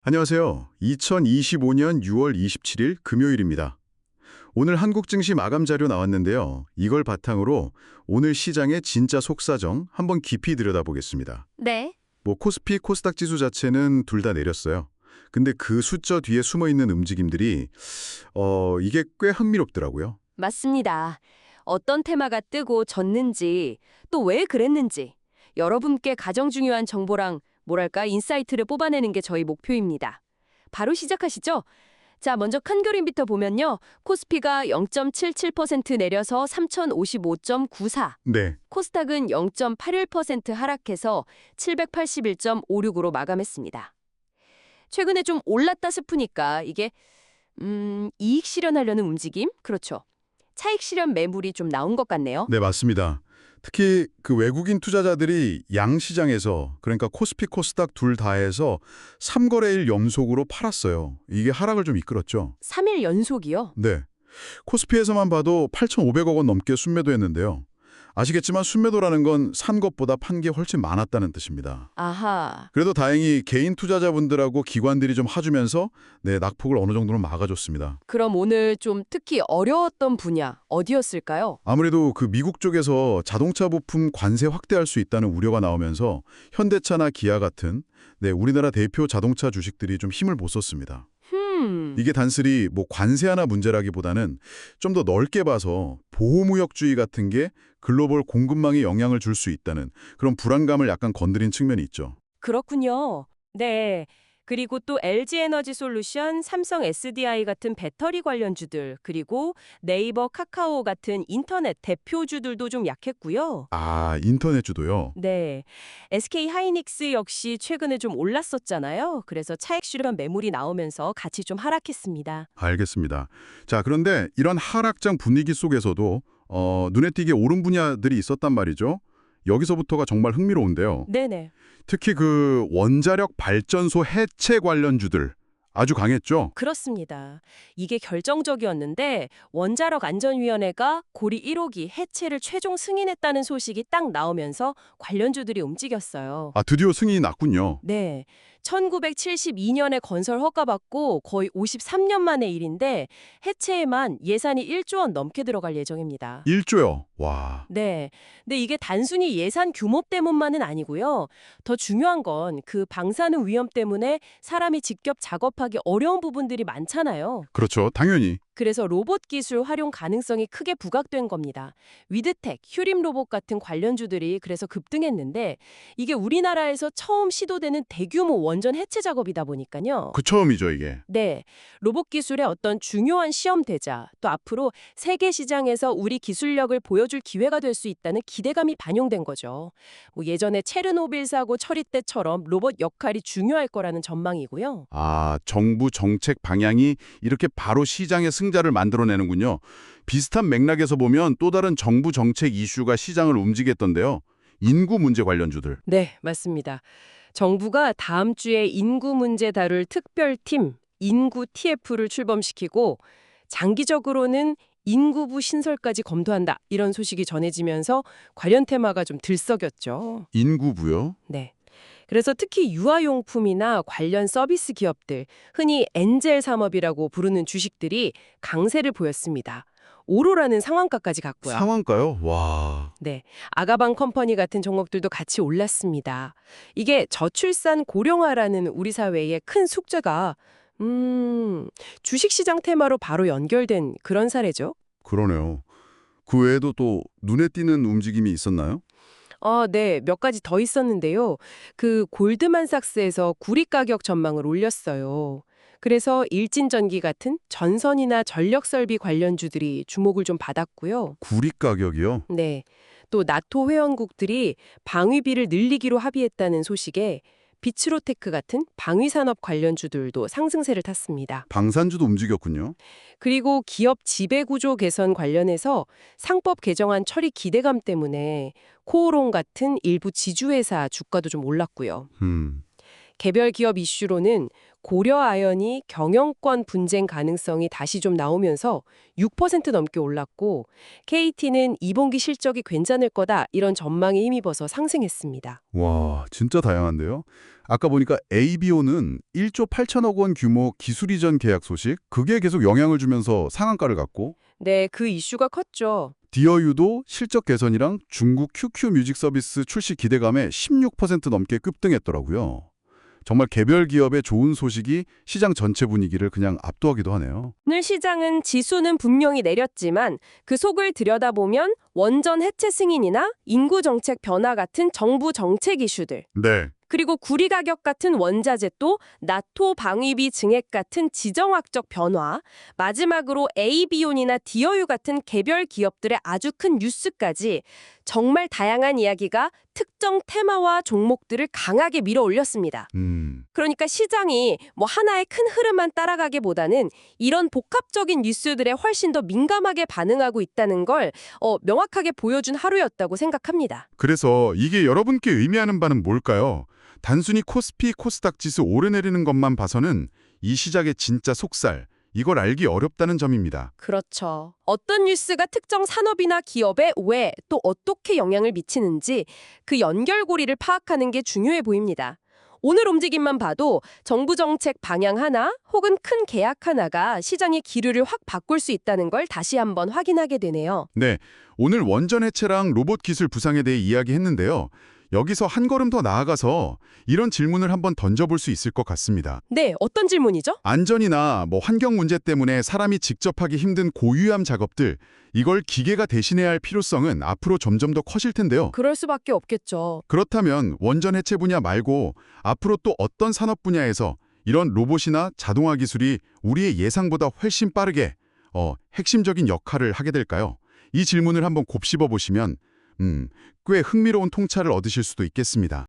안녕하세요. 2025년 6월 27일 금요일입니다. 오늘 한국 증시 마감 자료 나왔는데요. 이걸 바탕으로 오늘 시장의 진짜 속사정 한번 깊이 들여다보겠습니다. 네, 코스피, 코스닥 지수 자체는 둘 다 내렸어요. 근데 그 숫자 뒤에 숨어 있는 움직임들이 이게 꽤 흥미롭더라고요. 맞습니다. 어떤 테마가 뜨고 졌는지, 또 왜 그랬는지, 여러분께 가장 중요한 정보랑 뭐랄까 인사이트를 뽑아내는 게 저희 목표입니다. 바로 시작하시죠. 자, 먼저 큰 그림부터 보면요. 코스피가 0.77% 내려서 3055.94, 네, 코스닥은 0.81% 하락해서 781.56으로 마감했습니다. 최근에 좀 올랐다 싶으니까 이게 이익 실현하려는 움직임? 그렇죠. 차익 실현 매물이 좀 나온 것 같네요. 네, 맞습니다. 특히 그 외국인 투자자들이 양시장에서 그러니까 코스피, 코스닥 둘 다 해서 3거래일 연속으로 팔았어요. 이게 하락을 좀 이끌었죠. 3일 연속이요? 네. 코스피에서만 봐도 8,500억 원 넘게 순매도했는데요. 아시겠지만 순매도라는 건 산 것보다 판 게 훨씬 많았다는 뜻입니다. 아하. 그래도 다행히 개인 투자자분들하고 기관들이 좀 하주면서 낙폭을 어느 정도는 막아줬습니다. 그럼 오늘 좀 특히 어려웠던 분야 어디였을까요? 아무래도 그 미국 쪽에서 자동차 부품 관세 확대할 수 있다는 우려가 나오면서 현대차나 기아 같은 우리나라 대표 자동차 주식들이 좀 힘을 못 썼습니다. 이게 단순히 관세 하나 문제라기보다는 좀 더 넓게 봐서 보호무역주의 같은 게 글로벌 공급망에 영향을 줄 수 있다는 그런 불안감을 약간 건드린 측면이 있죠. 그렇군요. 네. 그리고 또 LG에너지솔루션, 삼성 SDI 같은 배터리 관련주들, 그리고 네이버, 카카오 같은 인터넷 대표주들도 좀 약했고요. 아, 인터넷주도요? 네. SK 하이닉스 역시 최근에 좀 올랐었잖아요. 그래서 차익 실현 매물이 나오면서 같이 좀 하락했습니다. 알겠습니다. 자, 그런데 이런 하락장 분위기 속에서도 눈에 띄게 오른 분야들이 있었단 말이죠. 여기서부터가 정말 흥미로운데요. 네네. 특히 그 원자력 발전소 해체 관련주들 아주 강했죠. 그렇습니다. 이게 결정적이었는데 원자력 안전위원회가 고리 1호기 해체를 최종 승인했다는 소식이 딱 나오면서 관련주들이 움직였어요. 아, 드디어 승인이 났군요. 네. 1972년에 건설 허가받고 거의 53년 만의 일인데 해체에만 예산이 1조 원 넘게 들어갈 예정입니다. 1조요. 와. 네. 근데 이게 단순히 예산 규모 때문만은 아니고요. 더 중요한 건 그 방사능 위험 때문에 사람이 직접 작업하기 어려운 부분들이 많잖아요. 그렇죠. 당연히. 그래서 로봇 기술 활용 가능성이 크게 부각된 겁니다. 위드텍, 휴림 로봇 같은 관련주들이 그래서 급등했는데 이게 우리나라에서 처음 시도되는 대규모 원전 해체 작업이다 보니까요. 그 처음이죠, 이게. 네, 로봇 기술의 어떤 중요한 시험 대자, 또 앞으로 세계 시장에서 우리 기술력을 보여줄 기회가 될 수 있다는 기대감이 반영된 거죠. 예전에 체르노빌 사고 처리 때처럼 로봇 역할이 중요할 거라는 전망이고요. 아, 정부 정책 방향이 이렇게 바로 시장의 승자를 만들어내는군요. 비슷한 맥락에서 보면 또 다른 정부 정책 이슈가 시장을 움직였던데요. 인구 문제 관련주들. 네, 맞습니다. 정부가 다음 주에 인구 문제 다룰 특별팀 인구 TF를 출범시키고 장기적으로는 인구부 신설까지 검토한다. 이런 소식이 전해지면서 관련 테마가 좀 들썩였죠. 인구부요? 네. 그래서 특히 유아용품이나 관련 서비스 기업들, 흔히 엔젤 산업이라고 부르는 주식들이 강세를 보였습니다. 오로라는 상한가까지 갔고요. 상한가요? 와. 네, 아가방 컴퍼니 같은 종목들도 같이 올랐습니다. 이게 저출산 고령화라는 우리 사회의 큰 숙제가 주식시장 테마로 바로 연결된 그런 사례죠. 그러네요. 그 외에도 또 눈에 띄는 움직임이 있었나요? 네, 몇 가지 더 있었는데요. 그 골드만삭스에서 구리 가격 전망을 올렸어요. 그래서 일진전기 같은 전선이나 전력설비 관련주들이 주목을 좀 받았고요. 구리 가격이요? 네. 또 나토 회원국들이 방위비를 늘리기로 합의했다는 소식에 비츠로테크 같은 방위산업 관련주들도 상승세를 탔습니다. 방산주도 움직였군요. 그리고 기업 지배구조 개선 관련해서 상법 개정안 처리 기대감 때문에 코오롱 같은 일부 지주회사 주가도 좀 올랐고요. 음. 개별 기업 이슈로는 고려아연이 경영권 분쟁 가능성이 다시 좀 나오면서 6% 넘게 올랐고 KT는 2분기 실적이 괜찮을 거다 이런 전망에 힘입어서 상승했습니다. 와, 진짜 다양한데요. 아까 보니까 ABO는 1조 8천억 원 규모 기술 이전 계약 소식, 그게 계속 영향을 주면서 상한가를 갔고, 네, 그 이슈가 컸죠. 디어유도 실적 개선이랑 중국 QQ 뮤직 서비스 출시 기대감에 16% 넘게 급등했더라고요. 정말 개별 기업의 좋은 소식이 시장 전체 분위기를 그냥 압도하기도 하네요. 오늘 시장은 지수는 분명히 내렸지만 그 속을 들여다보면 원전 해체 승인이나 인구 정책 변화 같은 정부 정책 이슈들, 네. 그리고 구리 가격 같은 원자재 또 나토 방위비 증액 같은 지정학적 변화, 마지막으로 AB온이나 디어유 같은 개별 기업들의 아주 큰 뉴스까지 정말 다양한 이야기가 특정 테마와 종목들을 강하게 밀어 올렸습니다. 그러니까 시장이 뭐 하나의 큰 흐름만 따라가기보다는 이런 복합적인 뉴스들에 훨씬 더 민감하게 반응하고 있다는 걸 명확하게 보여준 하루였다고 생각합니다. 그래서 이게 여러분께 의미하는 바는 뭘까요? 단순히 코스피, 코스닥 지수 오르내리는 것만 봐서는 이 시작의 진짜 속살, 이걸 알기 어렵다는 점입니다. 그렇죠. 어떤 뉴스가 특정 산업이나 기업에 왜 또 어떻게 영향을 미치는지 그 연결고리를 파악하는 게 중요해 보입니다. 오늘 움직임만 봐도 정부 정책 방향 하나 혹은 큰 계약 하나가 시장의 기류를 확 바꿀 수 있다는 걸 다시 한번 확인하게 되네요. 네, 오늘 원전 해체랑 로봇 기술 부상에 대해 이야기했는데요. 여기서 한 걸음 더 나아가서 이런 질문을 한번 던져볼 수 있을 것 같습니다. 네, 어떤 질문이죠? 안전이나 환경 문제 때문에 사람이 직접 하기 힘든 고유함 작업들, 이걸 기계가 대신해야 할 필요성은 앞으로 점점 더 커질 텐데요. 그럴 수밖에 없겠죠. 그렇다면 원전 해체 분야 말고 앞으로 또 어떤 산업 분야에서 이런 로봇이나 자동화 기술이 우리의 예상보다 훨씬 빠르게 핵심적인 역할을 하게 될까요? 이 질문을 한번 곱씹어 보시면 꽤 흥미로운 통찰을 얻으실 수도 있겠습니다.